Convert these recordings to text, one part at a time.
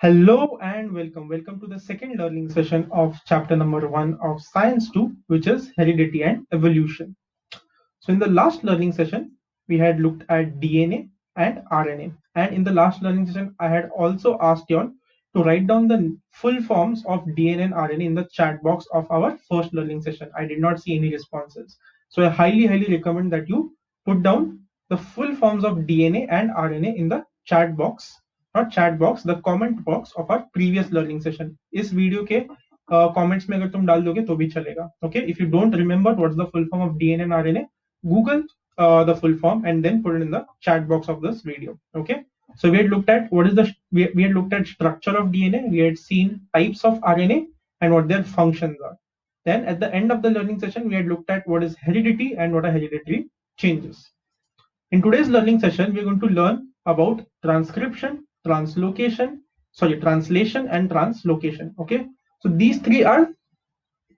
Hello and welcome. Welcome to the second learning session of chapter number 1 of Science 2, which is Heredity and Evolution. So, in the last learning session, we had looked at DNA and RNA. And in the last learning session, I had also asked you all to write down the full forms of DNA and RNA in the chat box of our first learning session. I did not see any responses. So, I highly recommend that you put down the full forms of DNA and RNA in the chat box, not chat box, the comment box of our previous learning session. इस video के comments में अगर तुम डाल दोगे तो भी चलेगा. Okay, if you don't remember what's the full form of DNA and RNA, Google the full form and then put it in the chat box of this video. Okay, so we had looked at what is the we had looked at structure of DNA, we had seen types of RNA and what their functions are. Then at the end of the learning session, we had looked at what is heredity and what are hereditary changes. In today's learning session, we're going to learn about transcription, translation and translocation. Okay, so these three are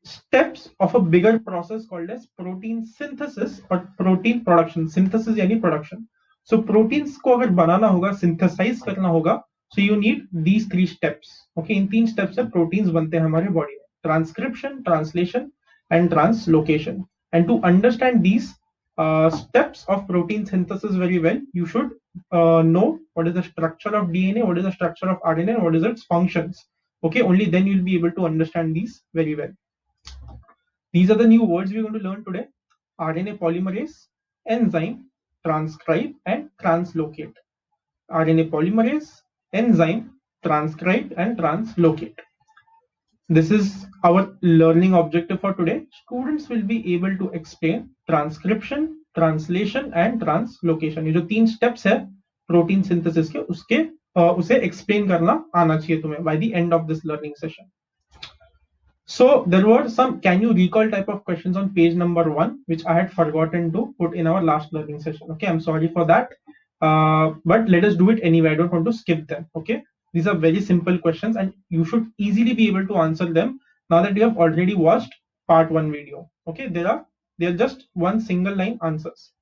steps of a bigger process called as protein synthesis or protein production. Synthesis यानी production. So proteins को अगर बनाना होगा, synthesize करना होगा, so you need these three steps. Okay, इन तीन steps से proteins बनते हैं हमारे body में. Transcription, translation and translocation. And to understand these steps of protein synthesis very well, you should know what is the structure of DNA, what is the structure of RNA, and what is its functions. Okay, only then you'll be able to understand these very well. These are the new words we're going to learn today: RNA polymerase, enzyme, transcribe, and translocate. RNA polymerase, enzyme, transcribe, and translocate. This is our learning objective for today. Students will be able to explain transcription, translation, and translocation. ये जो तीन steps है protein synthesis के, उसे explain करना आना चाहिए तुम्हें by the end of this learning session. So there were some can you recall type of questions on page number 1, which I had forgotten to put in our last learning session. Okay, I'm sorry for that. But let us do it anyway. I don't want to skip them. Okay, these are very simple questions and you should easily be able to answer them now that you have already watched part 1 video. Okay, they are just one single line answers.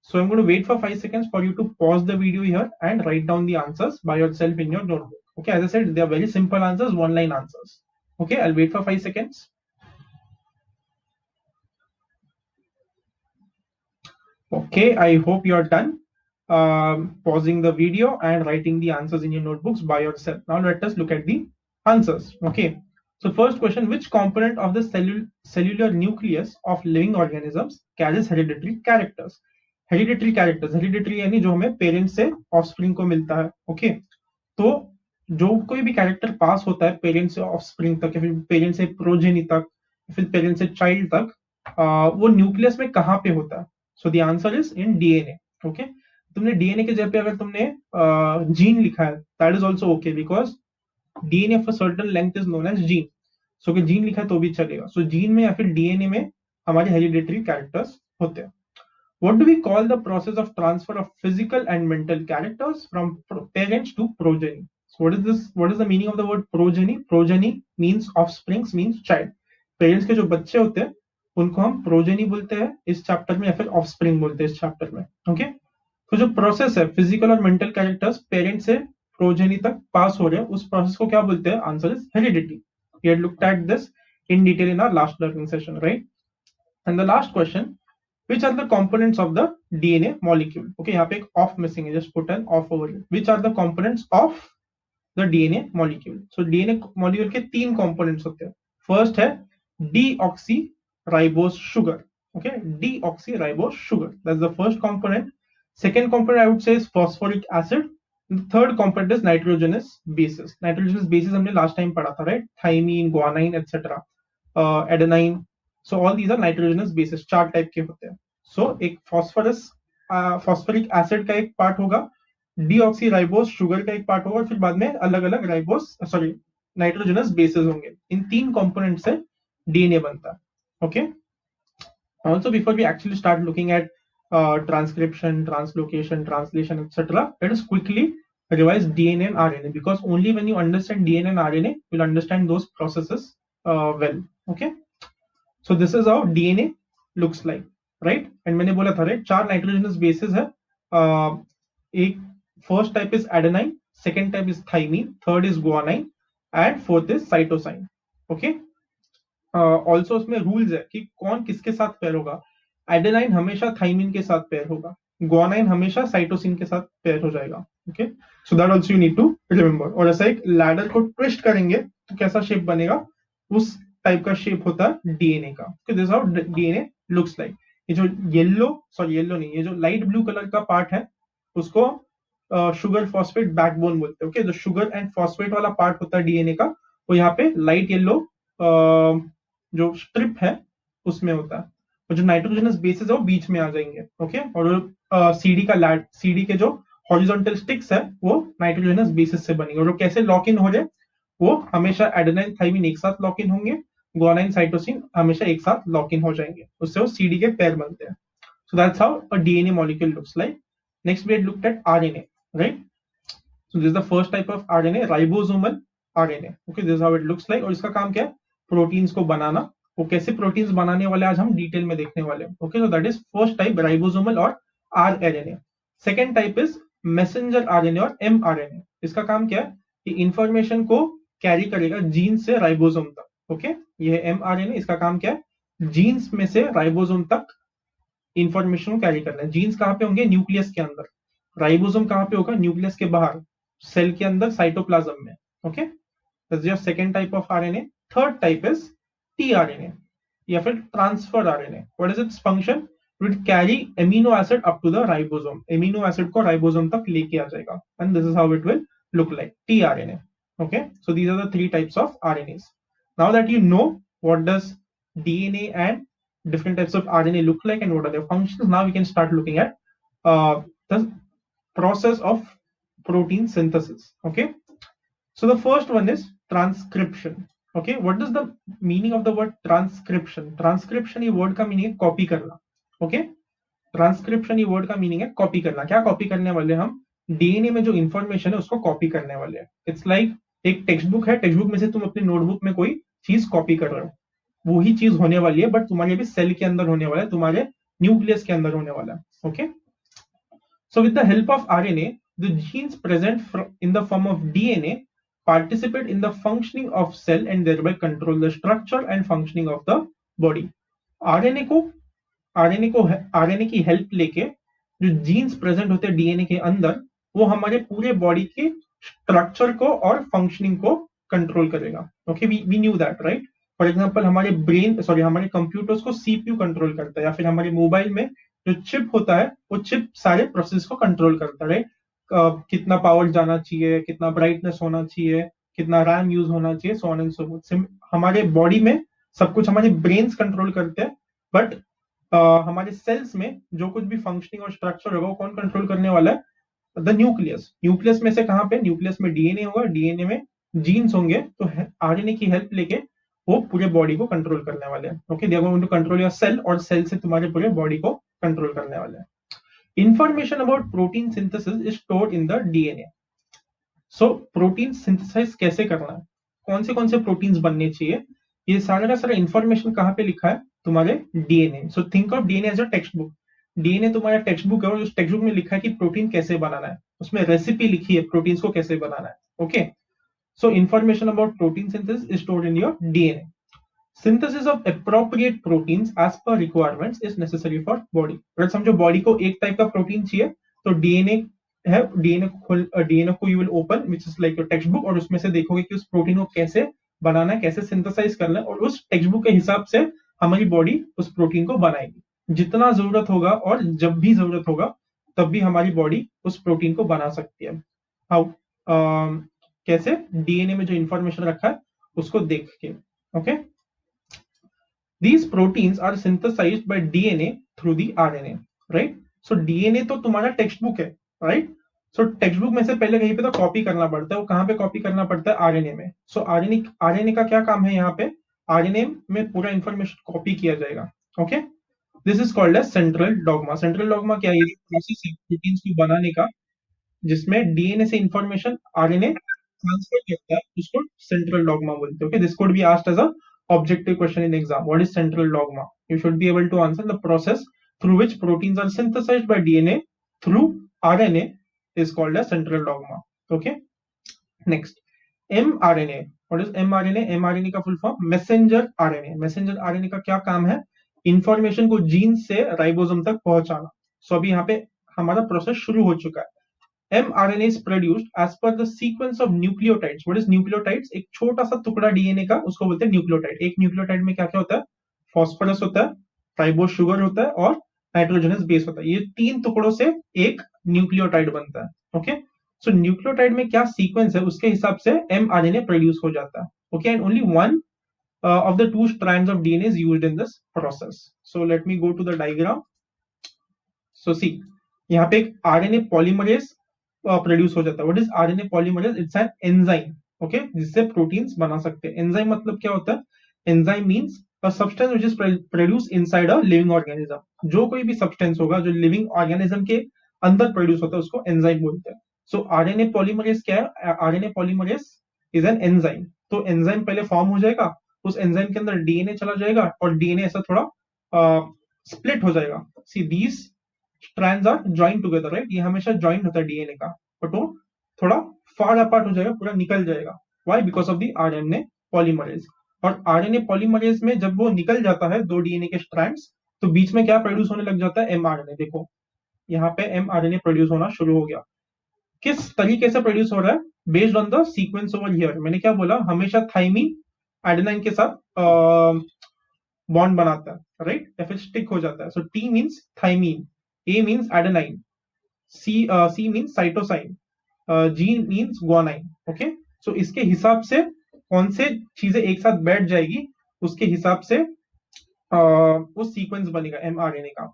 So I'm going to wait for 5 seconds for you to pause the video here and write down the answers by yourself in your notebook. Okay, as I said, they are very simple answers, one line answers. Okay, I'll wait for 5 seconds. Okay, I hope you're done pausing the video and writing the answers in your notebooks by yourself. Now let us look at the answers. Okay, so first question: which component of the cellular nucleus of living organisms carries hereditary characters? Hereditary characters, hereditary यानी जो हमें parents से offspring को मिलता है. Okay, तो जो कोई भी कैरेक्टर पास होता है पेरेंट से ऑफस्प्रिंग तक या फिर पेरेंट से प्रोजेनी तक या फिर पेरेंट से चाइल्ड तक, वो न्यूक्लियस में कहाँ पे होता है? So the answer is in DNA. Okay, तुमने डीएनए के जगह पे अगर तुमने जीन लिखा है, that is also okay because DNA of a certain length is known as gene. So अगर जीन लिखा है तो भी चलेगा. सो जीन में या फिर डीएनए में हमारे हेरिडिटरी कैरेक्टर्स होते हैं. What do we call the process of transfer of physical and mental characters from parents to progeny? So what is this? What is the meaning of the word progeny? Progeny means offsprings, means child. Parents के जो बच्चे होते हैं उनको हम progeny बोलते हैं इस चैप्टर में या फिर offspring बोलते हैं इस चैप्टर में. ओके, तो जो प्रोसेस है फिजिकल और मेंटल कैरेक्टर्स पेरेंट से प्रोजेनी तक पास हो रहे हैं, उस प्रोसेस को क्या बोलते हैं? Answer is heredity. We had looked at this in detail in our last learning session, right? And the last question: which are the components of the DNA molecule? Okay, यहाँ पे एक off missing है, just put an off over here. Which are the components of the DNA molecule? So DNA molecule के तीन components होते हैं. First है deoxyribose sugar. Okay, deoxyribose sugar, that's the first component. Second component I would say is phosphoric acid. The third component is nitrogenous bases. Nitrogenous bases हमने last time पढ़ा था, right? Thymine, guanine, etc. Adenine. So all these are nitrogenous bases, चार type के होते हैं. So एक phosphoric acid का एक पार्ट होगा, डीऑक्सीराइबोस शुगर का एक पार्ट होगा, और फिर बाद में अलग अलग नाइट्रोजनस बेसेस होंगे. इन तीन कंपोनेंट से डीएनए बनता है. Okay, also before we actually start looking at transcription, translocation, translation, etc., let us quickly revise DNA and RNA, because only when you understand DNA and RNA you'll understand those processes well. Okay, so this is how DNA looks like, right? And मैंने बोला था, right, चार nitrogenous bases है. एक first type is adenine, second type is thymine, third is guanine, and fourth is cytosine. Okay. Also उसमें rules है कि कौन किसके साथ पेयर होगा. एडेनाइन हमेशा थाइमिन के साथ पेयर होगा, गुआनाइन हमेशा साइटोसिन के साथ पेयर हो जाएगा. Okay, so that also you need to remember. और ऐसा एक लैडर को ट्विस्ट करेंगे तो कैसा शेप बनेगा, उस टाइप का शेप होता है डीएनए का. This how DNA looks like. ये जो येलो नहीं, ये जो लाइट ब्लू कलर का पार्ट है उसको शुगर फॉस्फेट बैकबोन बोलते हैं. ओके, जो शुगर एंड फॉस्फेट वाला पार्ट होता है डीएनए का, वो यहाँ पे लाइट येलो जो स्ट्रिप है उसमें होता है. और जो नाइट्रोजनस बेसेस है वो बीच में आ जाएंगे. ओके, और सीडी के जो हॉरिजॉन्टल स्टिक्स है वो नाइट्रोजनस बेसिस से बनेंगे. और वो कैसे लॉक इन हो जाए, वो हमेशा एडेनाइन थाइमिन एक साथ लॉक इन होंगे, गुआनाइन साइटोसिन हमेशा एक साथ लॉक इन हो जाएंगे, उससे वो सीडी के पेयर बनते हैं. So that's how a DNA molecule looks like. Next, we had looked at RNA, right? So this is the first type of RNA, ribosomal RNA. Okay, this is how it looks like. और इसका काम क्या है, proteins को बनाना. वो कैसे proteins बनाने वाले आज हम डिटेल में देखने वाले हैं. Okay, so that is first type ribosomal और RNA. Second type is messenger RNA और एमआरएनए. इसका काम क्या है कि इंफॉर्मेशन को कैरी करेगा जीन से राइबोसोम तक. ओके, ये एमआरएनए. इसका काम क्या है, जीन्स में से राइबोसोम तक इंफॉर्मेशन को कैरी करना है. जीन्स कहाँ पे होंगे, न्यूक्लियस के अंदर. राइबोसोम कहाँ पे होगा, न्यूक्लियस के बाहर, सेल के अंदर, साइटोप्लाज्म में. Okay, that's your second type of RNA. Third type is tRNA या फिर transfer RNA. What is its function, it carry amino acid up to the ribosome. Amino acid को राइबोसोम तक लेके आ जाएगा. And this is how it will look like, tRNA. Okay, so these are the three types of RNAs. Now that you know what does DNA and different types of RNA look like and what are their functions, now we can start looking at the process of protein synthesis. Okay, so the first one is transcription. Okay, what is the meaning of the word transcription? Transcription ये word का meaning है copy करना. Okay, transcription ये word का meaning है copy करना. क्या copy करने वाले हम, डीएनए में जो इंफॉर्मेशन है उसको कॉपी करने वाले हैं. इट्स लाइक एक टेक्स्ट बुक है, टेक्स्ट बुक में से तुम अपनी नोटबुक में कोई चीज कॉपी कर रहे हो, वही चीज होने वाली है, बट तुम्हारे भी सेल के अंदर होने वाला है, तुम्हारे न्यूक्लियस के अंदर होने वाला है. Okay, so with the help of RNA the genes present in the form of DNA participate in the functioning of cell and thereby control the structure and functioning of the body. RNA की help लेके जो genes present होते हैं DNA के अंदर, वो हमारे पूरे बॉडी के स्ट्रक्चर को और फंक्शनिंग को कंट्रोल करेगा. Okay, we knew that, right. For example हमारे कंप्यूटर्स को सीपीयू कंट्रोल करता है, या फिर हमारे मोबाइल में जो चिप होता है वो चिप सारे प्रोसेस को कंट्रोल करता है, राइट. कितना पावर जाना चाहिए, कितना ब्राइटनेस होना चाहिए, कितना रैम यूज होना चाहिए, so on and so fourth. हमारे बॉडी में सब कुछ हमारे ब्रेन्स कंट्रोल करते हैं, बट हमारे सेल्स में जो कुछ भी फंक्शनिंग और स्ट्रक्चर होगा वो कौन कंट्रोल करने वाला है, द न्यूक्लियस. न्यूक्लियस में से कहां पे, न्यूक्लियस में डीएनए होगा, डीएनए में जीन्स होंगे, तो आरएनए की हेल्प लेके वो पूरे बॉडी को कंट्रोल करने वाले हैं. Okay, they are going to control your cell, और सेल से तुम्हारे पूरे बॉडी को कंट्रोल करने वाले हैं. Information about protein synthesis is stored in the DNA. So protein synthesize कैसे करना है, कौन से प्रोटीन्स बनने चाहिए, ये सारा का सारा इंफॉर्मेशन कहाँ पे लिखा है, तुम्हारे DNA. So think of DNA as a textbook. DNA तुम्हारा टेक्स्ट बुक है, और उस टेक्स्ट बुक में लिखा है कि प्रोटीन कैसे बनाना है, उसमें रेसिपी लिखी है प्रोटीन्स को कैसे बनाना है. Okay, so information about protein synthesis is stored in your DNA. Synthesis of appropriate proteins as per requirements is necessary for body. अगर समझो बॉडी को एक टाइप का प्रोटीन चाहिए, तो डीएनए है, डीएनए को you will open which is like your text book, और उसमें से देखोगे कि उस प्रोटीन को कैसे बनाना है, कैसे सिंथेसाइज करना है, और उस टेक्स्ट बुक के हिसाब से हमारी बॉडी उस प्रोटीन को बनाएगी. जितना जरूरत होगा और जब भी जरूरत होगा तब भी हमारी बॉडी उस प्रोटीन को बना सकती है. हाउ, कैसे, डीएनए में जो इंफॉर्मेशन रखा है उसको देख के. Okay, these proteins are synthesized by DNA through the RNA, right? So DNA तो तुम्हारा टेक्स्ट बुक है, right? सो टेक्स्ट बुक में से पहले कहीं पे तो कॉपी करना पड़ता है, वो कहाँ पे कॉपी करना पड़ता है, आरएनए में. सो आरएनए का क्या काम है, यहाँ पे आरएनए में पूरा इंफॉर्मेशन कॉपी किया जाएगा. Okay, this is called as central dogma. Central dogma क्या है, प्रोसेस है प्रोटीन्स को बनाने का, जिसमें डीएनए से इंफॉर्मेशन आरएनए ट्रांसफर करता है, उसको सेंट्रल डॉग्मा बोलते हैं. Okay, this could be asked as a objective question in exam. What is central dogma? You should be able to answer. The process through which proteins are synthesized by DNA through RNA is called as central dogma. Okay, next mRNA. What is mRNA? mRNA का full form messenger RNA. Messenger RNA का क्या काम है? Information को gene से ribosome तक पहुंचाना. सो अभी यहाँ पे हमारा प्रोसेस शुरू हो चुका है. mRNA is produced as per the sequence of nucleotides. What is nucleotides? एक छोटा सा टुकड़ा डीएनए का, उसको बोलते हैं न्यूक्लियोटाइड. एक न्यूक्लियोटाइड में क्या क्या होता है? फॉस्फोरस होता है, राइबोस शुगर होता है और नाइट्रोजनस बेस होता है. ये तीन टुकड़ों से एक न्यूक्लियोटाइड बनता है. ओके, सो न्यूक्लियोटाइड में क्या सीक्वेंस है उसके हिसाब से mRNA प्रोड्यूस हो जाता है. Okay, and only one of the two strands of DNA is used in this process. So let me go to the diagram. So see, यहाँ पे एक RNA polymerase प्रोड्यूस हो जाता है. What is RNA polymerase? It's an enzyme. Okay, जिससे proteins बना सकते हैं. एंजाइम मतलब क्या होता है? Enzyme means a substance which is produced inside a living organism. जो कोई भी सब्सटेंस होगा जो लिविंग ऑर्गेनिज्म के अंदर प्रोड्यूस होता है उसको एंजाइम बोलते हैं. सो आरएनए पॉलीमरेज क्या है? RNA polymerase is an enzyme. तो एंजाइम पहले फॉर्म हो जाएगा, उस एंजाइम के अंदर डीएनए चला जाएगा और डीएनए ऐसा थोड़ा स्प्लिट हो जाएगा. See these strands are joined together, right? ये हमेशा जॉइंट होता है डीएनए का, बट वो थोड़ा फार अपार्ट हो जाएगा, पूरा निकल जाएगा. Why? Because of the RNA polymerase. और आरएनए पॉलीमरेज में जब वो निकल जाता है दो डीएनए के स्ट्रैंड्स, तो बीच में क्या प्रोड्यूस होने लग जाता है? एमआरएनए. देखो यहाँ पे एमआरएनए प्रोड्यूस होना शुरू हो गया. किस तरीके से प्रोड्यूस हो रहा है? Based on the sequence over here. मैंने क्या बोला? हमेशा थाइमिन एडेनाइन के साथ बॉन्ड बनाता है, राइट? या फिर स्टिक हो जाता है. So T means thymine, A means adenine, C means cytosine, G means guanine. Okay, so इसके हिसाब से कौन से चीजें एक साथ बैठ जाएगी उसके हिसाब से वो सीक्वेंस बनेगा एमआरएनए का.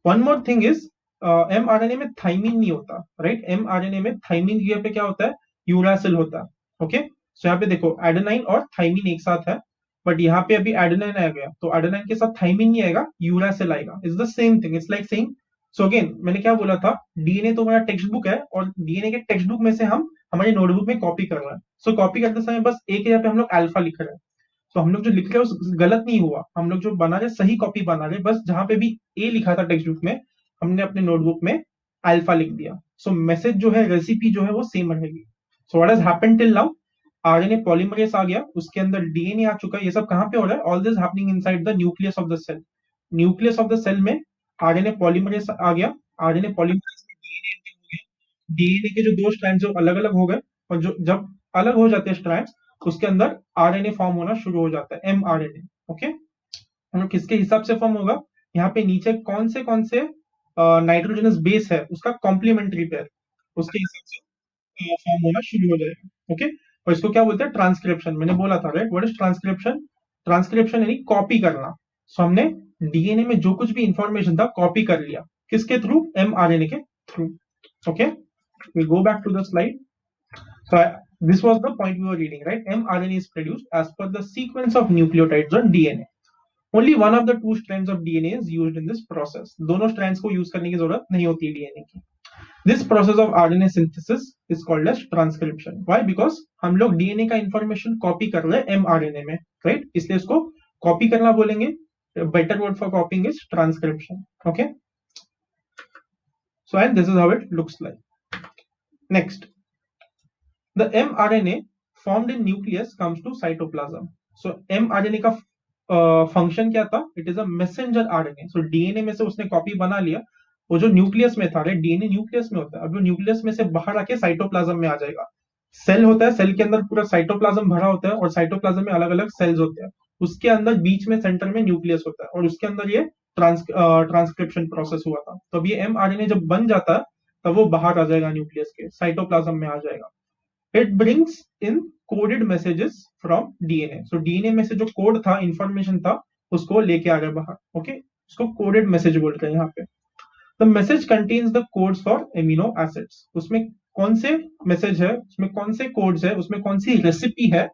One more thing is, mRNA में थाइमिन नहीं होता, राइट? एमआरएनए में थाइमिन की जगह पे क्या होता है? यूरासिल होता है. ओके, सो यहाँ पे देखो एडेनाइन और थाइमिन एक साथ है, बट यहाँ पे अभी एडेनाइन आ गया तो एडेनाइन के साथ थाइमिन नहीं आएगा, यूरासिल आएगा. It's the same thing. It's like saying. So again मैंने क्या बोला था? डीएनए तो हमारा टेक्स्ट बुक है और डीएनए के टेक्स्ट बुक में से हम हमारी नोटबुक में कॉपी कर रहे हैं. सो कॉपी करते समय बस एक जगह पे हम लोग अल्फा लिख रहे हैं. तो हम लोग जो लिख रहे हैं उस गलत नहीं हुआ, हम लोग जो बना रहे सही कॉपी बना रहे. बस जहां पे भी ए लिखा था टेक्स्ट बुक में, हमने अपने नोटबुक में अल्फा लिख दिया. सो मैसेज जो है, रेसिपी जो है वो सेम रहेगी. So what has happened till now? RNA polymerase आ गया, उसके अंदर डीएनए आ चुका है. ये सब कहां पे हो रहा है? All this happening inside the nucleus of the cell. Nucleus of the cell में आरएनए पॉलीमरेज आ गया. आरएनए पॉलीमरेज में डीएनए एंटर हो गया. डीएनए के जो दो स्ट्रैंड जो अलग अलग हो गए, और जो जब अलग हो जाते हैं स्ट्रैंड, उसके अंदर आरएनए फॉर्म होना शुरू हो जाता है, एमआरएनए. ओके, हम लोग किसके हिसाब से फॉर्म होगा? यहाँ पे नीचे कौन से नाइट्रोजनस बेस है उसका कॉम्प्लीमेंट्री पेयर, उसके हिसाब से फॉर्म होना शुरू हो जाएगा. ओके, और इसको क्या बोलते हैं? ट्रांसक्रिप्शन. मैंने बोला था, right? What is transcription? Transcription यानी कॉपी करना. सो हमने डीएनए में जो कुछ भी इंफॉर्मेशन था कॉपी कर लिया. किसके थ्रू? एमआरएनए के through. Okay, we go back to the slide. So this was the point we were reading, right? mRNA is produced as per the sequence of nucleotides on DNA. Only one of the two strands of DNA is used in this process. दोनों strands को use करने की जरूरत नहीं होती DNA की. This process of RNA synthesis is called as transcription. Why? Because हम लोग DNA का information copy कर रहे हैं mRNA में, right? इसलिए इसको copy करना बोलेंगे. Better word for copying is transcription. Okay. So and this is how it looks like. Next, the mRNA formed in nucleus comes to cytoplasm. So mRNA का function क्या था? It is a messenger RNA. So DNA में से उसने copy बना लिया. वो जो न्यूक्लियस में था, राइट? डीएनए न्यूक्लियस में होता है. अब वो न्यूक्लियस में से बाहर आके साइटोप्लाज्म में आ जाएगा. सेल होता है, सेल के अंदर पूरा साइटोप्लाज्म भरा होता है और साइटोप्लाज्म में अलग अलग सेल्स होते हैं. उसके अंदर बीच में सेंटर में न्यूक्लियस होता है और उसके अंदर ये ट्रांसक्रिप्शन प्रोसेस हुआ था. तो अब ये एमआरएनए जब बन जाता है तब वो बाहर आ जाएगा, न्यूक्लियस के साइटोप्लाज्म में आ जाएगा. It brings in coded messages from DNA. So DNA में से जो कोड था, इंफॉर्मेशन था, उसको लेके आ गया बाहर. ओके, उसको कोडेड मैसेज बोलते हैं यहाँ पे. The message contains the codes for amino acids. उसमें कौन से मैसेज है, उसमें कौन से कोड्स है, उसमें कौन सी रेसिपी है?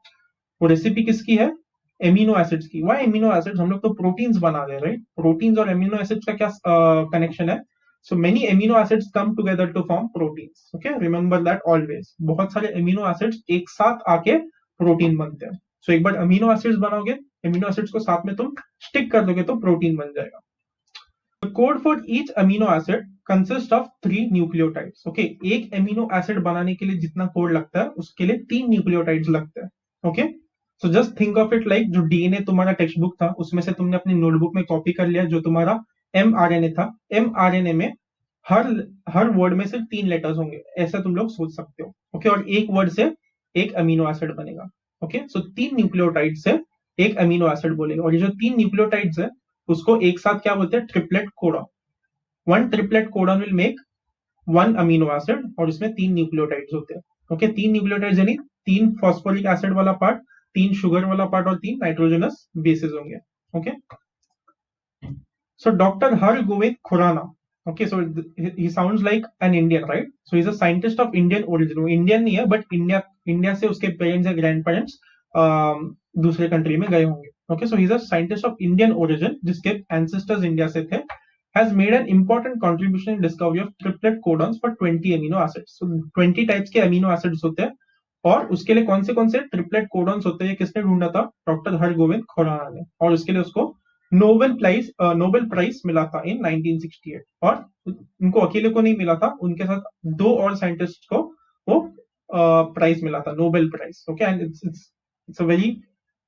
वो रेसिपी किसकी है? एमिनो एसिड्स की. Why amino acids? हम लोग तो प्रोटीन्स बना रहे हैं, राइट? प्रोटीन्स और एमिनो एसिड्स का क्या कनेक्शन है? So many amino acids come together to form proteins. Okay, remember that always. बहुत सारे amino acids एक साथ आके प्रोटीन बनते हैं. So एक बार amino acids बनाओगे, amino acids को साथ में तुम स्टिक कर दोगे तो प्रोटीन बन जाएगा. Code for each amino acid consist of 3 nucleotides. Okay, एक अमीनो एसिड बनाने के लिए जितना कोड लगता है उसके लिए 3 न्यूक्लियोटाइड्स लगते हैं। Okay, so just think of it like जो डीएनए तुम्हारा टेक्स्ट बुक था उसमें से तुमने अपनी नोटबुक में कॉपी कर लिया जो तुम्हारा एमआरएनए था। एमआरएनए में हर हर वर्ड में सिर्फ 3 लेटर्स होंगे, ऐसा तुम लोग सोच सकते हो। ओके, और एक वर्ड से एक अमीनो एसिड बनेगा। ओके, सो 3 न्यूक्लियोटाइड से एक अमीनो एसिड बोलेगा, और ये जो 3 न्यूक्लियोटाइड्स है उसको एक साथ क्या बोलते हैं? Triplet codon. One triplet codon will make one amino acid, और इसमें 3 न्यूक्लियोटाइड्स होते हैं। ओके, 3 न्यूक्लियोटाइड्स यानी 3 फॉस्फोरिक एसिड वाला पार्ट, 3 शुगर वाला पार्ट और 3 नाइट्रोजनस बेसेस होंगे। Okay, so Dr. Har Govind Khurana, okay, so he sounds like an Indian, right? So he's a scientist of Indian origin. वो Indian नहीं है, but India से उसके parents या ग्रैंड पेरेंट्स दूसरे कंट्री में गए होंगे। Okay, so he is a scientist of Indian origin जिसके एंसेस्टर्स इंडिया से थे। Has made an important contribution in discovery of triplet codons for 20 amino acids. So 20 types के अमीनो एसिड्स होते हैं, और उसके लिए कौन से ट्रिपलेट कोडॉन्स होते हैं किसने ढूंढा था? डॉक्टर हरगोविंद खुराना ने, और उसके लिए उसको नोबेल प्राइज मिला था इन 1968। और उनको अकेले को नहीं मिला था, उनके साथ 2 और साइंटिस्ट को वो प्राइज मिला था, Nobel prize. Okay, and it's a very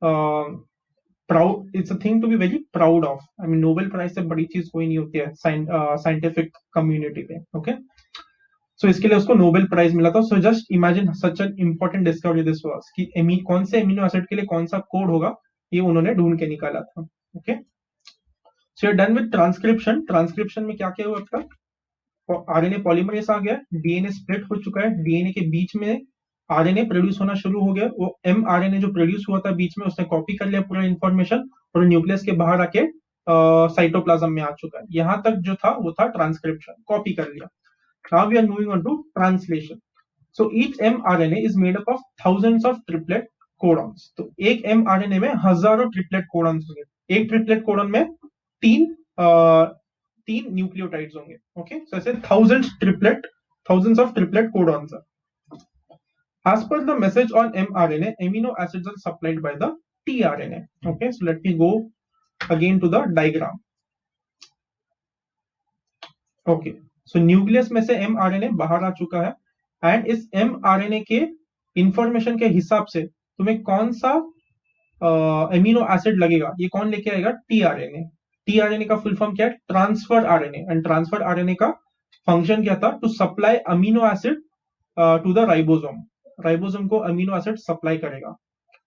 proud, it's a thing to be very proud of. I mean, Nobel prize से बड़ी चीज कोई नहीं होती है साइंटिफिक कम्युनिटी में। ओके, सो इसके लिए उसको नोबेल प्राइज मिला था। So just imagine such an important discovery this was कि कौन से अमीनो एसिड के लिए कौन सा कोड होगा, ये उन्होंने ढूंढ के निकाला था। Okay, so you are done with transcription. Transcription में क्या क्या हुआ आपका? आरएनए पॉलीमरेज आ गया, डीएनए स्प्लिट हो चुका है, डीएनए के बीच में आरएनए प्रोड्यूस होना शुरू हो गया। वो एमआरएनए जो प्रोड्यूस हुआ था बीच में, उसने कॉपी कर लिया पूरा इंफॉर्मेशन, और न्यूक्लियस के बाहर आके साइटोप्लाज्म में आ चुका है। यहां तक जो था वो था ट्रांसक्रिप्शन, कॉपी कर लिया। Now we are moving on to translation. So each mRNA is made up of thousands of triplet codons. तो एक एमआरएनए में हजारों ट्रिपलेट कोडॉन्स होंगे। एक ट्रिपलेट कोडॉन में 3 न्यूक्लियोटाइड्स होंगे। ओके, सो ऐसे थाउजेंड्स ऑफ ट्रिपलेट कोडॉन्स है। As per the message on mRNA, amino acids are supplied by the tRNA. Okay, so let me go again to the diagram. Okay, so nucleus में से mRNA बाहर आ चुका है, and इस mRNA के information के हिसाब से तुम्हें कौन सा अमीनो एसिड लगेगा, ये कौन लेके आएगा? tRNA। tRNA का फुल फॉर्म क्या है? Transfer RNA. And transfer RNA का फंक्शन क्या था? To supply amino acid to the ribosome. Ribosome को अमीनो एसिड सप्लाई करेगा।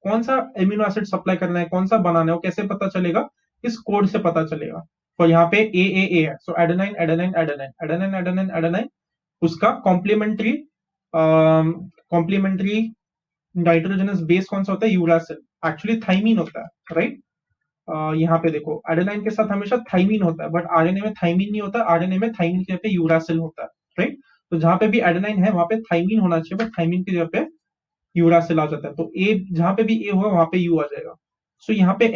कौन सा अमीनो एसिड सप्लाई करना है, कौन सा बनाना है, वो कैसे पता चलेगा? इस कोड से पता चलेगा। तो यहाँ पे ए है, so adenine adenine adenine adenine adenine adenine, उसका कॉम्प्लीमेंट्री नाइट्रोजनस बेस कौन सा होता है? यूरासिल। एक्चुअली थाइमीन होता है, राइट? यहाँ पे देखो, एडेनाइन के साथ हमेशा थाइमीन होता है, बट आरएनए में थाइमीन नहीं होता। आरएनए में थाइमीन के जगह पे यूरासिल होता है, राइट? तो जहां पे भी एडेनाइन है वहां पे थाइमीन होना चाहिए, बट थाइमीन की जगह पे यूरासिल आ जाता है। तो ए, जहां पे भी ए होगा वहां पे यू आ जाएगा। सो यहाँ पे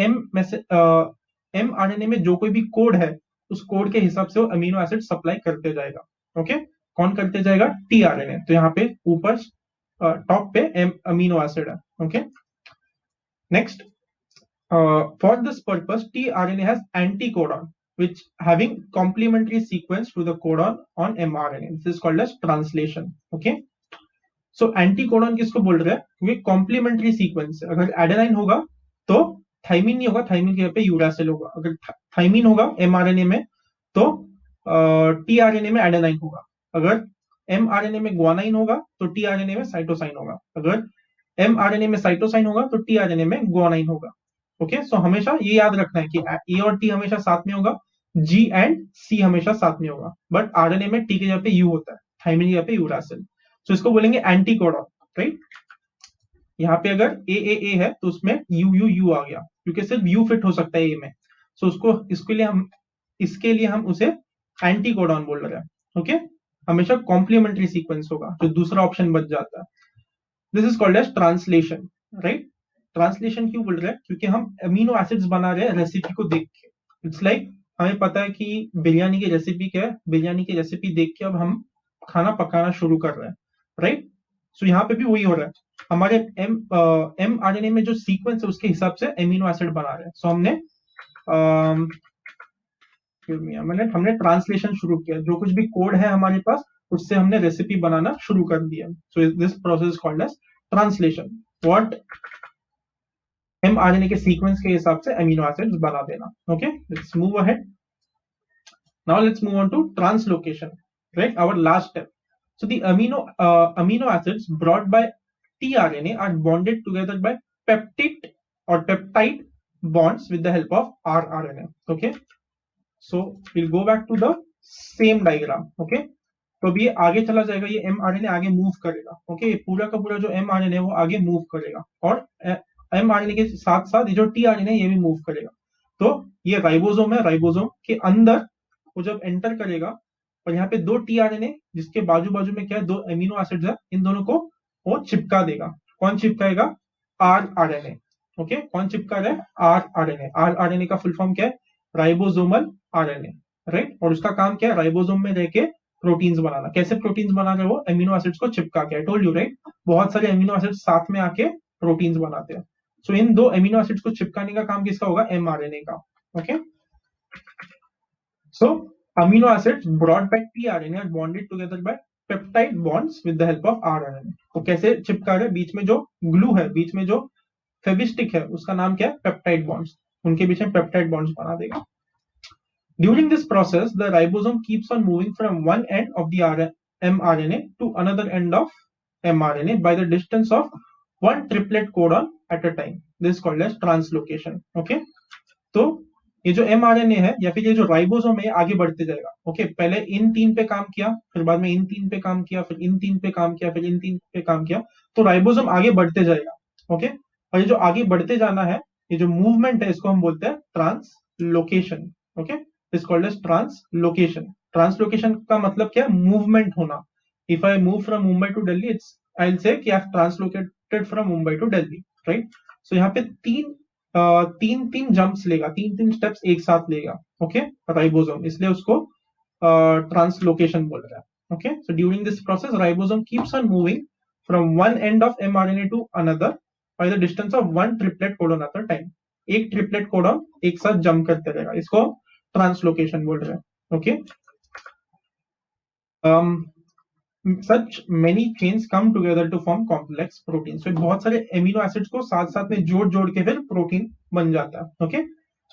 एम आरएनए में जो कोई भी कोड है उस कोड के हिसाब से वो अमीनो एसिड सप्लाई करते जाएगा। ओके, कौन करते जाएगा? T RNA. तो यहाँ पे ऊपर टॉप पे एम अमीनो एसिड है। Okay, next, for this purpose tRNA has anticodon which having complementary sequence to the codon on mRNA. This is called as translation. Okay, so anticodon किसको बोल रहे हैं? क्योंकि कॉम्प्लीमेंट्री सीक्वेंस है। अगर adenine होगा तो थाइमीन नहीं होगा, थाइमीन के जगह पे यूरासिल होगा। अगर थाइमीन होगा एमआरएनए में तो टीआरएनए में एडेनाइन होगा। अगर एमआरएनए में ग्वानाइन होगा तो टीआरएनए में साइटोसाइन होगा। अगर एमआरएनए में साइटोसाइन होगा तो टीआरएनए में ग्वानाइन होगा। ओके, सो हमेशा ये याद रखना है कि ए और टी हमेशा साथ में होगा, जी एंड सी हमेशा साथ में होगा, बट आरएनए में टी के जगह पे यू होता है, थाइमीन की जगह पे यूरासिल। सो इसको बोलेंगे एंटीकोडॉन, राइट? यहाँ पे अगर ए है तो उसमें यू आ गया, क्योंकि सिर्फ यू फिट हो सकता है ए में। सो इसके लिए हम उसे एंटीकोडॉन बोल रहे हैं। ओके, हमेशा कॉम्प्लीमेंट्री सीक्वेंस होगा, जो दूसरा ऑप्शन बच जाता है। This is called as translation, right? Translation क्यों बोल रहे हैं? क्योंकि हम अमीनो एसिड्स बना रहे हैं रेसिपी को देख के। इट्स लाइक हमें पता है कि बिरयानी की रेसिपी क्या है, बिरयानी की रेसिपी देख के अब हम खाना पकाना शुरू कर रहे हैं, राइट? सो यहाँ पे भी वही हो रहा है, हमारे एमआरएनए में जो सीक्वेंस है उसके हिसाब से अमीनो एसिड बना रहे हैं। सो हमने हमने ट्रांसलेशन शुरू किया, जो कुछ भी कोड है हमारे पास उससे हमने रेसिपी बनाना शुरू कर दिया. So this process called as translation. What mRNA के सीक्वेंस के हिसाब से अमीनो एसिड्स बना देना. Okay, let's move ahead. Now let's move on to translocation, right? Our last step. So the amino acids brought by tRNA are bonded together by peptide bonds with the help of rRNA. Okay, so we'll go back to the same diagram. Okay, तो अभी ये आगे चला जाएगा, ये mRNA आगे move करेगा. Okay, पूरा का पूरा जो mRNA है वो आगे मूव करेगा, और mRNA के साथ साथ ये जो tRNA है ये भी मूव करेगा. तो ये राइबोसोम है, राइबोसोम के अंदर वो जब एंटर करेगा, और यहाँ पे दो tRNA जिसके बाजू बाजू में क्या है, दो अमीनो एसिड्स है, इन दोनों को वो चिपका देगा. कौन चिपकाएगा? rRNA. ओके, कौन चिपका रहा है? rRNA. rRNA का फुल फॉर्म क्या है? Ribosomal RNA, right. और उसका काम क्या है? राइबोसोम में रह के प्रोटीन्स बनाना. कैसे प्रोटीन्स बना रहे? वो अमीनो एसिड्स को चिपका के. आई टोल्ड यू, राइट, बहुत सारे अमीनो एसिड्स साथ में आके प्रोटीन्स बनाते हैं. सो इन दो अमीनो एसिड्स को चिपकाने का काम किसका होगा? mRNA का. Okay, so amino acids brought by tRNA are bonded together by peptide bonds with the help of rRNA. तो कैसे चिपका रहे? बीच में जो ग्लू है, बीच में जो फेविस्टिक है, उसका नाम क्या है? Peptide bonds. उनके बीच में पेप्टाइड बॉन्ड्स बना देगा. During this process, the ribosome keeps on moving from one end of the mRNA to another end of mRNA by the distance of one triplet codon at a time. This is called as translocation. Okay, तो ये जो mRNA है या फिर ये जो ribosome है आगे बढ़ते जाएगा. ओके, पहले इन तीन पे काम किया, फिर बाद में इन तीन पे काम किया, फिर इन तीन पे काम किया, फिर इन तीन पे काम किया. तो राइबोसोम आगे बढ़ते जाएगा. ओके, और ये जो आगे बढ़ते जाना है, ये जो मूवमेंट है, इसको हम बोलते हैं translocation. Okay, is called as translocation. Translocation का मतलब क्या है? मूवमेंट होना. If I move from Mumbai to Delhi, it's I will say कि I have translocated from Mumbai to Delhi, right. So यहाँ पे तीन तीन जंप्स लेगा, तीन तीन स्टेप्स एक साथ लेगा. ओके, राइबोसोम, इसलिए उसको ट्रांसलोकेशन बोल रहा है. Okay, so during this process ribosome keeps on moving from one end of mRNA to another by the distance of one triplet codon at a time. एक ट्रिपलेट कोडॉन एक साथ jump करते रहेगा, इसको ट्रांसलोकेशन बोल रहे हैं. Okay, such many chains come together to form complex proteins. So बहुत सारे amino acids को साथ साथ में जोड़ जोड़ के फिर प्रोटीन बन जाता है. Okay,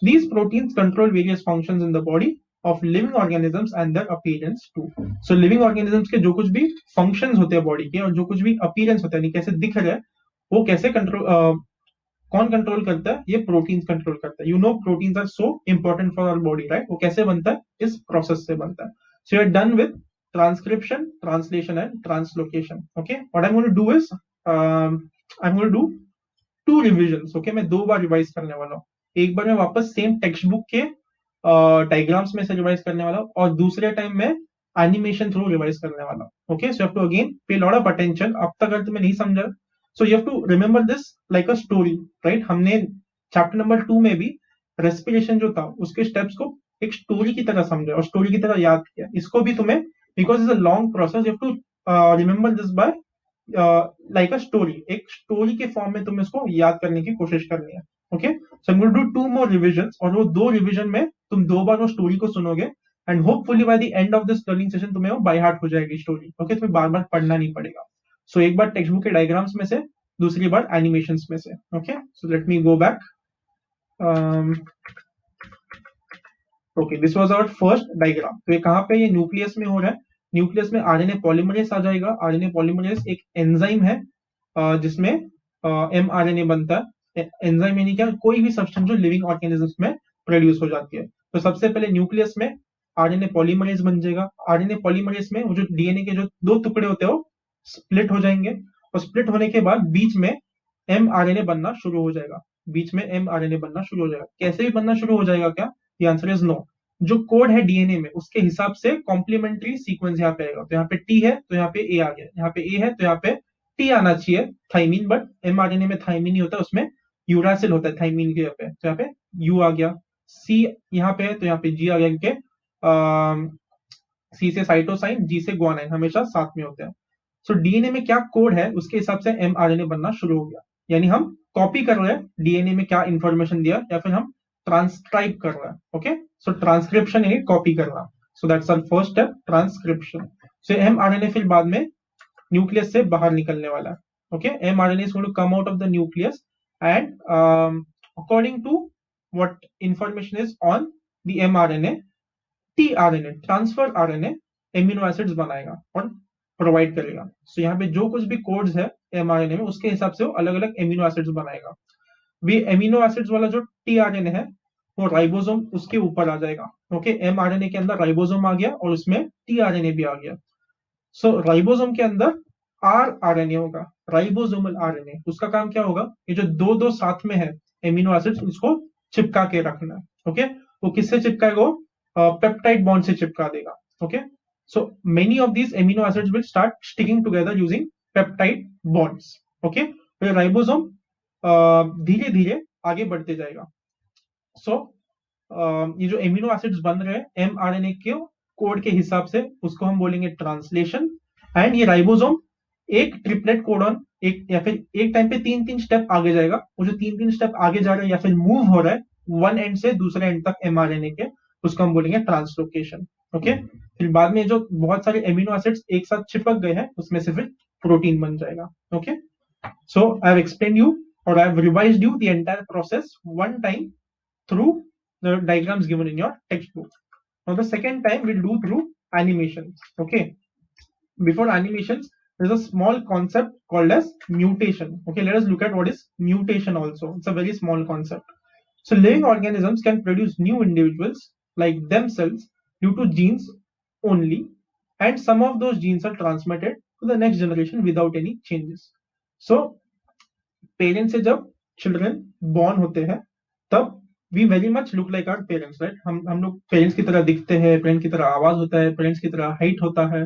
these proteins control various functions in the body of living organisms and their appearance too. So living organisms के जो कुछ भी functions होते हैं बॉडी के, और जो कुछ भी appearance होता है, कैसे दिख रहा है, वो कैसे कंट्रोल कौन कंट्रोल करता है? ये प्रोटीन्स कंट्रोल करता है. You know proteins are so important for our body, right. वो कैसे बनता है? इस प्रोसेस से बनता है. So you are done with transcription, translation and translocation. Okay, what I'm going to do is I'm going to do two revisions. Okay, मैं दो बार रिवाइज करने वाला हूँ. एक बार मैं वापस सेम टेक्स्ट बुक के डायग्राम्स में से रिवाइज करने वाला हूँ, और दूसरे टाइम में एनिमेशन थ्रू रिवाइज करने वाला हूँ. Okay, so you have to again pay lot of attention. अब तक अगर तुम्हें नहीं समझा, so you have to remember this like a story, right. हमने चैप्टर नंबर 2 में भी रेस्पिरेशन जो था उसके स्टेप्स को एक स्टोरी की तरह समझा और स्टोरी की तरह याद किया. इसको भी तुम्हें, because it's a long process, you have to remember this by like a story. एक स्टोरी के फॉर्म में तुम्हें इसको याद करने की कोशिश करनी है. Okay, so I am going to do 2 more revisions, और वो 2 रिवीजन में तुम 2 बार वो स्टोरी को सुनोगे, and hopefully by the end of this learning session तुम्हें वो बाय हार्ट हो जाएगी स्टोरी. ओके, तुम्हें बार बार पढ़ना नहीं पड़ेगा. सो एक बार टेक्स्ट बुक के डायग्राम्स में से, दूसरी बार एनिमेशंस में से. Okay, so let me go back. Okay, this was our first diagram. तो ये कहाँ पे? ये न्यूक्लियस में हो रहा है. न्यूक्लियस में आरएनए पॉलीमरेज आ जाएगा. आरएनए पॉलीमरेज एक एंजाइम है जिसमें mRNA बनता है. एंजाइम यानी क्या? कोई भी सब्सटेंस जो लिविंग ऑर्गेनिजम्स में प्रोड्यूस हो जाती है. तो सबसे पहले न्यूक्लियस में आरएनए पॉलीमरेज बन जाएगा. आरएनए पॉलीमरेज में वो जो डीएनए के जो 2 टुकड़े होते हैं वो स्प्लिट हो जाएंगे, और स्प्लिट होने के बाद बीच में mRNA बनना शुरू हो जाएगा. बीच में mRNA बनना शुरू हो जाएगा. कैसे भी बनना शुरू हो जाएगा क्या? The answer is no. जो कोड है डीएनए में उसके हिसाब से कॉम्प्लीमेंट्री सीक्वेंस यहाँ पे आएगा. तो यहाँ पे टी है तो यहाँ पे ए आ गया, यहाँ पे ए है तो यहाँ पे टी आना चाहिए, थाइमिन. बट mRNA में थाइमिन नहीं होता, उसमें यूरासिल होता है थाइमिन के यहाँ पे. तो यहाँ पे यू आ गया. सी यहाँ पे है तो यहाँ पे जी आ गया, क्योंकि सी से साइटोसाइन, जी से ग्वानाइन हमेशा साथ में होते हैं. सो डीएनए में क्या कोड है उसके हिसाब से mRNA बनना शुरू हो गया. यानी हम कॉपी कर रहे हैं डीएनए में क्या इंफॉर्मेशन दिया, या फिर हम ट्रांसक्राइब कर रहा है. ओके, सो ट्रांसक्रिप्शन यानी कॉपी करना. So that's our first step, transcription. So mRNA फिर बाद में न्यूक्लियस से बाहर निकलने वाला है. Okay, mRNA is going to come out of the nucleus and according to what information is on the mRNA, tRNA transfer RNA amino acids बनाएगा और प्रोवाइड करेगा. सो यहाँ पे जो कुछ भी कोड्स है mRNA में उसके हिसाब से वो अलग अलग एमिनो एसिड्स बनाएगा. भी एमिनो एसिड्स वाला जो tRNA है वो राइबोसोम उसके ऊपर आ जाएगा. ओके, mRNA के अंदर राइबोसोम आ गया और उसमें tRNA भी आ गया. सो राइबोसोम के अंदर rRNA होगा, राइबोसोमल RNA. उसका काम क्या होगा, ये जो दो दो साथ में है एमिनो एसिड्स उसको चिपका के रखना. ओके, वो किससे चिपकाएगा, वो पेप्टाइड बॉन्ड से चिपका देगा. Okay, so many of these amino acids will start sticking together using peptide bonds. Okay, तो राइबोसोम धीरे धीरे आगे बढ़ते जाएगा. सो ये जो एमिनो एसिड्स बन रहे हैं mRNA के कोड के हिसाब से उसको हम बोलेंगे ट्रांसलेशन. एंड ये राइबोसोम एक ट्रिपलेट कोडन एक या फिर एक टाइम पे तीन तीन स्टेप आगे जाएगा. वो जो तीन तीन स्टेप आगे जा रहा है या फिर मूव हो रहा है वन एंड से दूसरे एंड तक mRNA के, उसको हम बोलेंगे ट्रांसलोकेशन. ओके, फिर बाद में जो बहुत सारे एमिनो एसिड्स एक साथ चिपक गए हैं उसमें से फिर प्रोटीन बन जाएगा. Okay, so I have explain you or I have revised you the entire process one time through the diagrams given in your textbook. Now the second time we'll do through animations. Okay, before animations there's a small concept called as mutation. Okay, let us look at what is mutation also. It's a very small concept. So living organisms can produce new individuals like themselves due to genes only, and some of those genes are transmitted to the next generation without any changes. So parents से जब children born होते हैं तब we very much look like our parents, right. हम लोग parents की तरह दिखते हैं, पेरेंट्स की तरह आवाज होता है, पेरेंट्स की तरह हाइट होता है.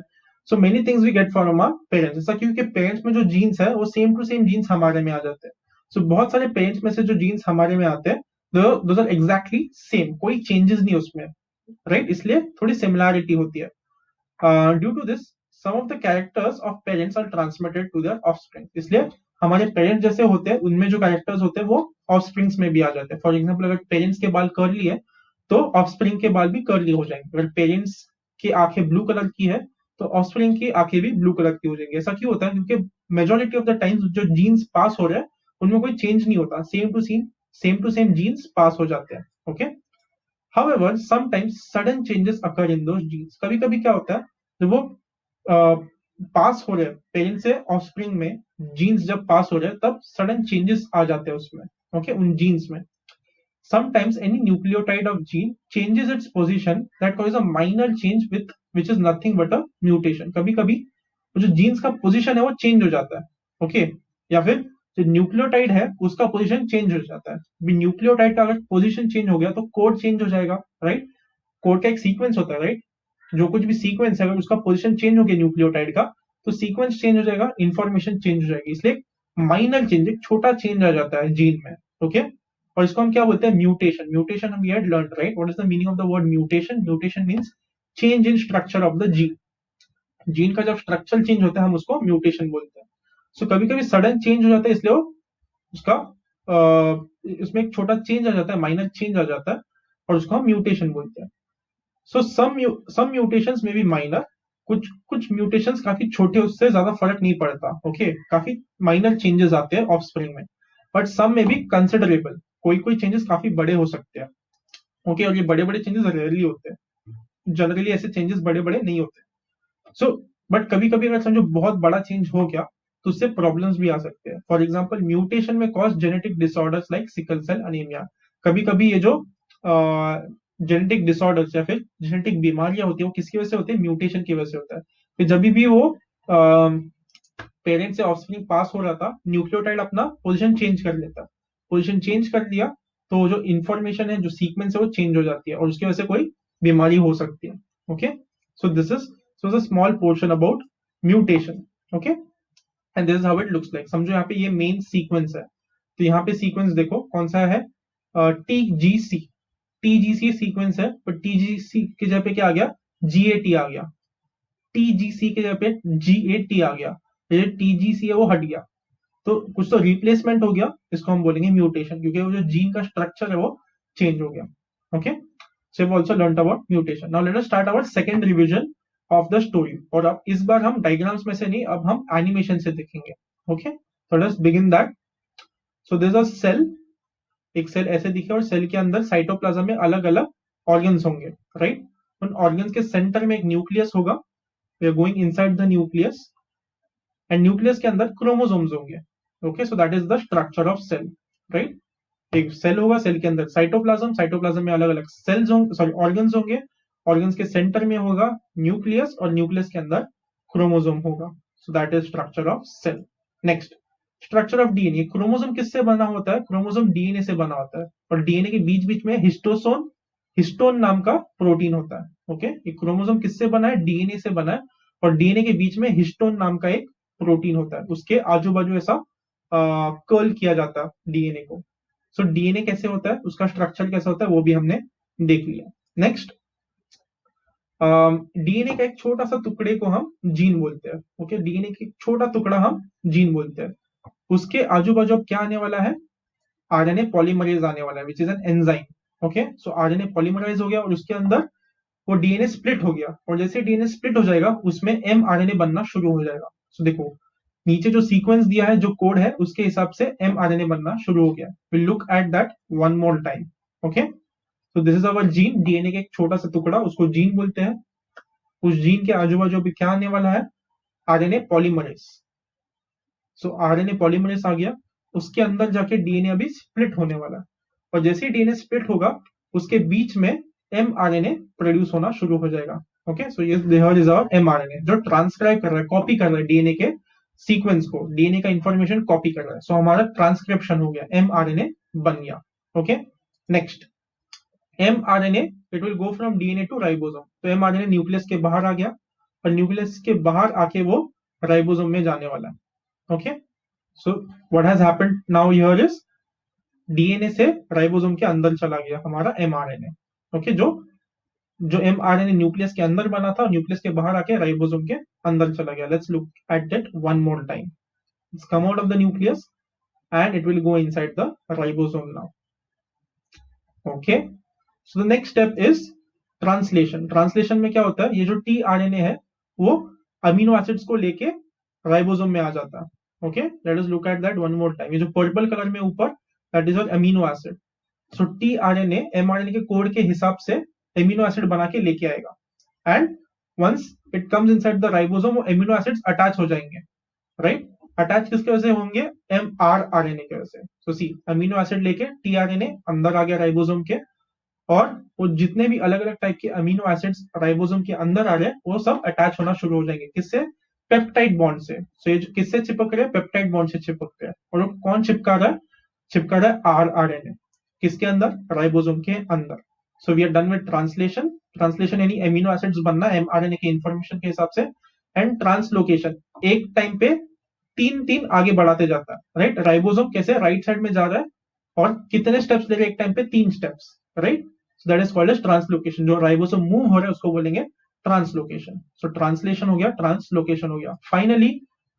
So many things we get from our parents. ऐसा क्योंकि पेरेंट्स में जो जीन्स है वो सेम टू सेम जीन्स हमारे में आ जाते हैं. सो बहुत सारे पेरेंट्स में से जो जीन्स हमारे में आते हैं दोस आर एग्जैक्टली सेम, कोई चेंजेस नहीं उसमें, राइट. इसलिए थोड़ी सिमिलैरिटी होती है. Due to this some of the characters of parents are transmitted to their offspring. इसलिए हमारे पेरेंट्स जैसे होते हैं उनमें जो कैरेक्टर्स होते हैं वो ऑफस्प्रिंग्स में भी आ जाते हैं. फॉर एग्जांपल अगर पेरेंट्स के बाल कर्ली है तो ऑफस्प्रिंग के बाल भी कर्ली हो जाएंगे. अगर पेरेंट्स की आंखें ब्लू कलर की है तो ऑफस्प्रिंग की आंखें भी ब्लू कलर की हो जाएंगी. ऐसा क्यों होता है, क्योंकि मेजोरिटी ऑफ द टाइम्स जो जीन्स पास हो रहे हैं उनमें कोई चेंज नहीं होता, same to same genes pass हो जाते हैं. Okay, however sometimes sudden changes occur in those genes. कभी कभी क्या होता है जब वो पास हो रहे हैं पेरेंट्स से ऑफस्प्रिंग में, जीन्स जब पास हो रहे हैं तब सडन चेंजेस आ जाते हैं उसमें. ओके, उन जीन्स में sometimes any nucleotide of gene changes its position that causes a minor change with which is nothing but a mutation. कभी कभी जो जीन्स का पोजीशन है वो चेंज हो जाता है. ओके, या फिर जो न्यूक्लियोटाइड है उसका पोजीशन चेंज हो जाता है. न्यूक्लियोटाइड का अगर पोजीशन चेंज हो गया तो कोड चेंज हो जाएगा, राइट. कोड का एक सीक्वेंस होता है, राइट. जो कुछ भी सीक्वेंस है अगर उसका पोजीशन चेंज हो गया न्यूक्लियोटाइड का तो सीक्वेंस चेंज हो जाएगा, इंफॉर्मेशन चेंज हो जाएगी. इसलिए माइनर चेंज, एक छोटा चेंज आ जाता है जीन में. ओके, और इसको हम क्या बोलते हैं, म्यूटेशन. म्यूटेशन हम had learn, right. What is the meaning of the word mutation? Mutation means change in structure of the gene. Gene का जब स्ट्रक्चर चेंज होता है हम उसको म्यूटेशन बोलते हैं. सो कभी कभी सडन चेंज हो जाता है इसलिए उसका इसमें एक छोटा चेंज आ जाता है, माइनर चेंज आ जाता है और उसको हम म्यूटेशन बोलते हैं. सो सम म्यूटेशंस में भी माइनर, कुछ म्यूटेशंस काफी छोटे, उससे ज्यादा फर्क नहीं पड़ता. ओके, काफी माइनर चेंजेस आते हैं ऑफस्प्रिंग में, बट सम में भी कंसिडरेबल, कोई चेंजेस काफी बड़े हो सकते हैं. ओके, और ये बड़े बड़े चेंजेस रेयरली होते हैं, जनरली ऐसे चेंजेस बड़े बड़े नहीं होते. सो बट कभी कभी अगर समझो बहुत बड़ा चेंज हो गया तो उससे प्रॉब्लम्स भी आ सकते हैं. फॉर एग्जाम्पल म्यूटेशन में cause genetic disorders like sickle cell anaemia. कभी कभी ये जो जेनेटिक डिसऑर्डर्स या फिर जेनेटिक बीमारियां होती है वो किसकी वजह से होती है, म्यूटेशन की वजह से होता है. फिर जब भी वो पेरेंट से ऑफस्प्रिंग पास हो रहा था न्यूक्लियोटाइड अपना पोजीशन चेंज कर लेता. पोजीशन चेंज कर लिया तो जो इंफॉर्मेशन है, जो सीक्वेंस है वो चेंज हो जाती है और उसकी वजह से कोई बीमारी हो सकती है. Okay, so this is a small portion about mutation. Okay, and this is how it looks like. समझो यहाँ पे ये मेन सीक्वेंस है, तो यहाँ पे सीक्वेंस देखो कौन सा है, TGC सीक्वेंस है, पर TGC की जगह पे क्या आ गया, GAT आ गया. TGC की जगह पे GAT आ गया, ये TGC है वो हट गया, तो कुछ तो रिप्लेसमेंट हो गया, इसको हम बोलेंगे म्यूटेशन. क्योंकि वो जो जीन का स्ट्रक्चर है वो चेंज हो गया. Okay, so we also learned about mutation. Now let us start our second revision of the story. और अब इस बार हम डायग्राम्स में से नहीं, अब हम एनिमेशन से देखेंगे. Okay, so let's begin that. So there is a cell. एक सेल ऐसे दिखे और सेल के अंदर साइटोप्लाज्म में अलग अलग ऑर्गन्स होंगे, राइट. उन ऑर्गन्स के सेंटर में एक न्यूक्लियस होगा. We are going inside the nucleus and nucleus के अंदर क्रोमोसोम्स होंगे. Okay, so that is the structure of cell, right. एक सेल होगा, सेल के अंदर साइटोप्लाज्म, साइटोप्लाज्म में अलग अलग सेल्स होंगे, सॉरी ऑर्गन्स होंगे. ऑर्गन्स के सेंटर में होगा न्यूक्लियस और न्यूक्लियस के अंदर क्रोमोसोम होगा. So that is structure of cell. Next, structure of DNA. Chromosome किससे बना होता है? क्रोमोसोम डीएनए से बना होता है. और डीएनए के बीच बीच में हिस्टोन नाम का प्रोटीन होता है. ओके, ये क्रोमोसोम किससे बना है? डीएनए से बना है. और डीएनए के बीच में हिस्टोन नाम का एक प्रोटीन होता है. उसके आजू बाजू ऐसा कर्ल किया जाता है डीएनए को. सो डीएनए कैसे होता है, उसका स्ट्रक्चर कैसा होता है, वो भी हमने देख लिया. नेक्स्ट, डीएनए का एक छोटा सा टुकड़े को हम जीन बोलते हैं. ओके, डीएनए का एक छोटा टुकड़ा हम जीन बोलते हैं. उसके आजू बाजू अब क्या आने वाला है? आरएनए पॉलीमरेज आने वाला है, which is an enzyme. Okay, so RNA polymerise हो गया और उसके अंदर वो डीएनए स्प्लिट हो गया. और जैसे डीएनए स्प्लिट हो जाएगा उसमें एमआरएनए बनना शुरू हो जाएगा. सो देखो, नीचे जो सीक्वेंस दिया है, जो कोड है, उसके हिसाब से एमआरएनए बनना शुरू हो गया. Will look at that one more time. Okay, so this is our gene. DNA का एक छोटा सा टुकड़ा, उसको जीन बोलते हैं. उस जीन के आजू बाजू अभी क्या आने वाला है? RNA polymerase. So RNA polymerase आ गया. उसके अंदर जाके डीएनए अभी स्प्लिट होने वाला है. और जैसे ही डीएनए स्प्लिट होगा उसके बीच में एमआरएनए प्रोड्यूस होना शुरू हो जाएगा. ओके, सो ये हियर इज आवर एमआरएनए जो ट्रांसक्राइब कर रहा है, कॉपी कर रहा है डीएनए के सीक्वेंस को. डीएनए का इंफॉर्मेशन कॉपी कर रहा है. सो हमारा ट्रांसक्रिप्शन हो गया, एमआरएनए बन गया. Okay, next, mRNA it will go from DNA to ribosome. तो एमआरएनए न्यूक्लियस के बाहर आ गया और न्यूक्लियस के बाहर आके वो राइबोसोम में जाने वाला है. Okay, so what has happened now here is DNA से राइबोसोम के अंदर चला गया हमारा एमआरएनए. ओके, जो एमआरएनए न्यूक्लियस के अंदर बना था, न्यूक्लियस के बाहर आके राइबोसोम के अंदर चला गया. Let's look at that one more time. It's come out of the nucleus and it will go inside the ribosome now. Okay, so the next step is translation. Translation में क्या होता है? ये जो tRNA है वो अमीनो एसिड्स को लेके राइबोसोम में आ जाता है. Okay, let us look at that one more time. ये जो पर्पल कलर में ऊपर, that is amino acid. So tRNA mRNA के कोड के हिसाब से अमीनो एसिड बना के लेके आएगा. And once it comes inside the ribosome, वो अमीनो एसिड्स अटैच हो जाएंगे, राइट. अटैच किसके वजह से होंगे? mrRNA की वजह से. सो सी, अमीनो एसिड लेके tRNA अंदर आ गया राइबोसोम के. और वो जितने भी अलग अलग टाइप के अमीनो एसिड्स राइबोसोम के अंदर आ रहे हैं वो सब अटैच होना शुरू हो जाएंगे. किससे? पेप्टाइड बॉन्ड से. सो ये किससे चिपक रहे हैं? पेप्टाइड बॉन्ड से चिपक रहे हैं. और वो कौन चिपका रहा है? चिपका रहा है rRNA. किसके अंदर? राइबोसोम के अंदर. So we are done with translation. Translation यानी अमीनो एसिड्स बनना mRNA के इंफॉर्मेशन के हिसाब से. एंड ट्रांसलोकेशन, एक टाइम पे तीन आगे बढ़ाते जाता है, राइट. राइबोसोम कैसे राइट साइड में जा रहा है और कितने स्टेप्स ले रहे हैं? एक टाइम पे 3 steps, right. So that is called as translocation. जो राइबोसोम मूव हो रहा है उसको बोलेंगे ट्रांसलोकेशन. सो ट्रांसलेशन हो गया, ट्रांसलोकेशन हो गया. Finally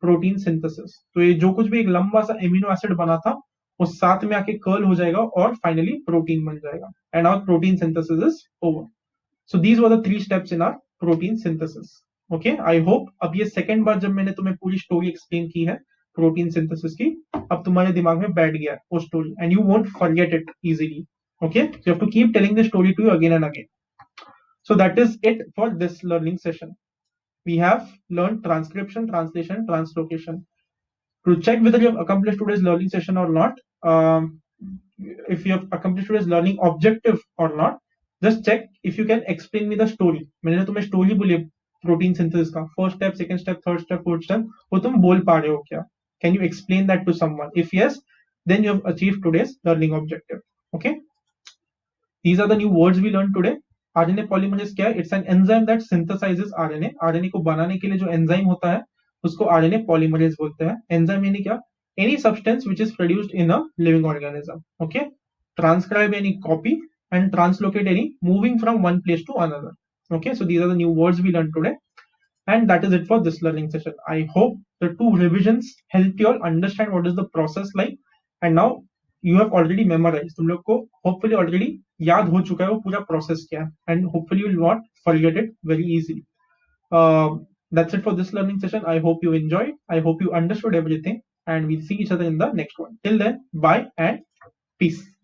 protein synthesis. तो ये जो कुछ भी एक लंबा सा एमिनो एसिड बना था वो साथ में आके कर्ल हो जाएगा और फाइनली प्रोटीन बन जाएगा. And our protein synthesis is over. So these were the 3 steps in our protein synthesis. Okay, I hope अब ये सेकेंड बार जब मैंने तुम्हें पूरी स्टोरी एक्सप्लेन की है प्रोटीन सिंथेसिस की, अब तुम्हारे दिमाग में बैठ गया है वो story and you won't forget it easily. Okay, so you have to keep telling the story to you again and again. So that is it for this learning session. We have learned transcription, translation, translocation. To check whether you have accomplished today's learning session or not, if you have accomplished today's learning objective or not, just check if you can explain me the story. मैंने तुम्हें story बोली protein synthesis का, first step, second step, third step, fourth step, वो तुम बोल पा रहे हो क्या? Can you explain that to someone? If yes, then you have achieved today's learning objective. Okay. These are the new words we learned today. RNA polymerase क्या है? It's an enzyme that synthesizes RNA. RNA को बनाने के लिए जो enzyme होता है उसको RNA polymerase बोलते हैं. एंजाइम यानी क्या? Any substance which is produced in a living organism. Okay. Transcribe any copy and translocate any moving from one place to another. Okay. So these are the new words we learned today. And that is it for this learning session. I hope the 2 revisions helped you all understand what is the process like. And now you have already memorized, तुम लोग को hopefully already याद हो चुका है वो पूरा process क्या है, and hopefully you will not forget it very easily. That's it for this learning session. I hope you enjoyed. I hope you understood everything, and we'll see each other in the next one. Till then, bye and peace.